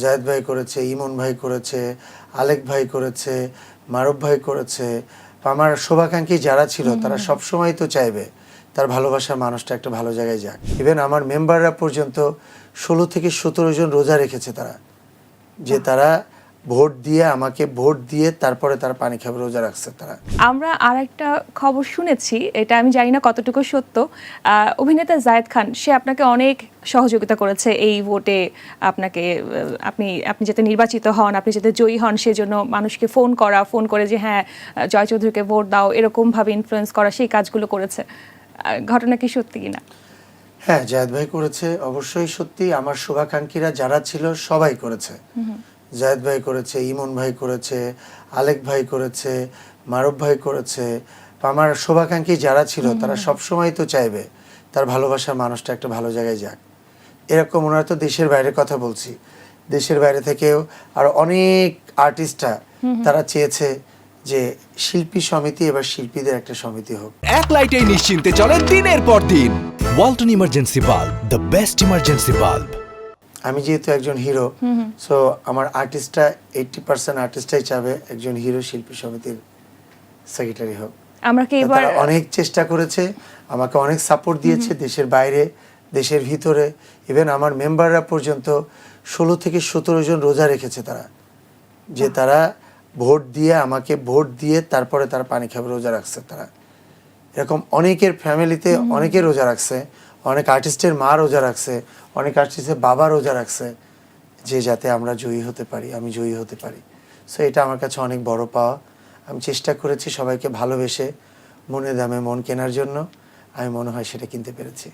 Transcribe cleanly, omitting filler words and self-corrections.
জায়েদ ভাই করেছে, ইমন ভাই করেছে, আলেক ভাই করেছে, মারুফ ভাই করেছে। আমার শুভাকাঙ্ক্ষী যারা ছিল তারা সবসময় তো চাইবে তার ভালোবাসার মানুষটা একটা ভালো জায়গায় যাক। ইভেন আমার মেম্বাররা পর্যন্ত 16 থেকে 17 জন রোজা রেখেছে তারা, যে তারা ভোট দিয়ে আমাকে ভোট দিয়ে তারপরে তারা পানি খাবে, রোজা রাখছে তারা। আমরা আরেকটা খবর শুনেছি, এটা আমি জানি না কতটুকু সত্য। অভিনেতা জায়েদ খান সে আপনাকে অনেক সহযোগিতা করেছে এই ভোটে, আপনাকে আপনি যাতে নির্বাচিত হন, আপনি যাতে জয়ী হন, সেজন্য মানুষকে ফোন করে যে হ্যাঁ জয় চৌধুরীকে ভোট দাও, এরকমভাবে ইনফ্লুয়েন্স করা, সেই কাজগুলো করেছে। ঘটনা কি সত্যি কিনা? হ্যাঁ, জায়েদ ভাই করেছে, অবশ্যই সত্যি। আমার শুভাকাঙ্ক্ষীরা যারা ছিল সবাই করেছে। জায়েদ ভাই করেছে, ইমন ভাই করেছে, আলেক ভাই করেছে, মারুফ ভাই করেছে। আমার শুভাকাঙ্ক্ষী যারা ছিল তারা সবসময় তো চাইবে তার ভালোবাসার মানুষটা একটা ভালো জায়গায় যাক। এরকম ওনারা তো দেশের বাইরে কথা বলছি, দেশের বাইরে থেকেও আর অনেক আর্টিস্টরা তারা চেয়েছে যে শিল্পী সমিতি এবার শিল্পীদের একটা সমিতি হোক। এক লাইটেই নিশ্চিন্তে চলে দিনের পর দিন। Walton emergency bulb, the best emergency bulb. আমি যেহেতু একজন হিরো, সো আমার আর্টিস্টরা 80% আর্টিস্টরাই চাবে একজন হিরো শিল্পী সমিতির সেক্রেটারি হোক। আমরা কি এবার তারা অনেক চেষ্টা করেছে, আমাকে অনেক সাপোর্ট দিয়েছে, দেশের বাইরে দেশের ভিতরে। ইভেন আমার মেম্বাররা পর্যন্ত 16 থেকে 17 জন রোজা রেখেছে তারা, যে তারা ভোট দিয়ে আমাকে ভোট দিয়ে তারপরে তারা পানি খাবে, রোজা রাখছে তারা। এরকম অনেকের ফ্যামিলিতে অনেকে রোজা রাখছে, অনেক আর্টিস্টের মা রোজা রাখছে, অনেক আর্টিস্টের বাবা রোজা রাখছে, যে যাতে আমরা জয়ী হতে পারি, আমি জয়ী হতে পারি। সো এটা আমার কাছে অনেক বড় পাওয়া। আমি চেষ্টা করেছি সবাইকে ভালোবেসে মনে দামে মন কেনার জন্য, আমি মনে হয় সেটা কিনতে পেরেছি।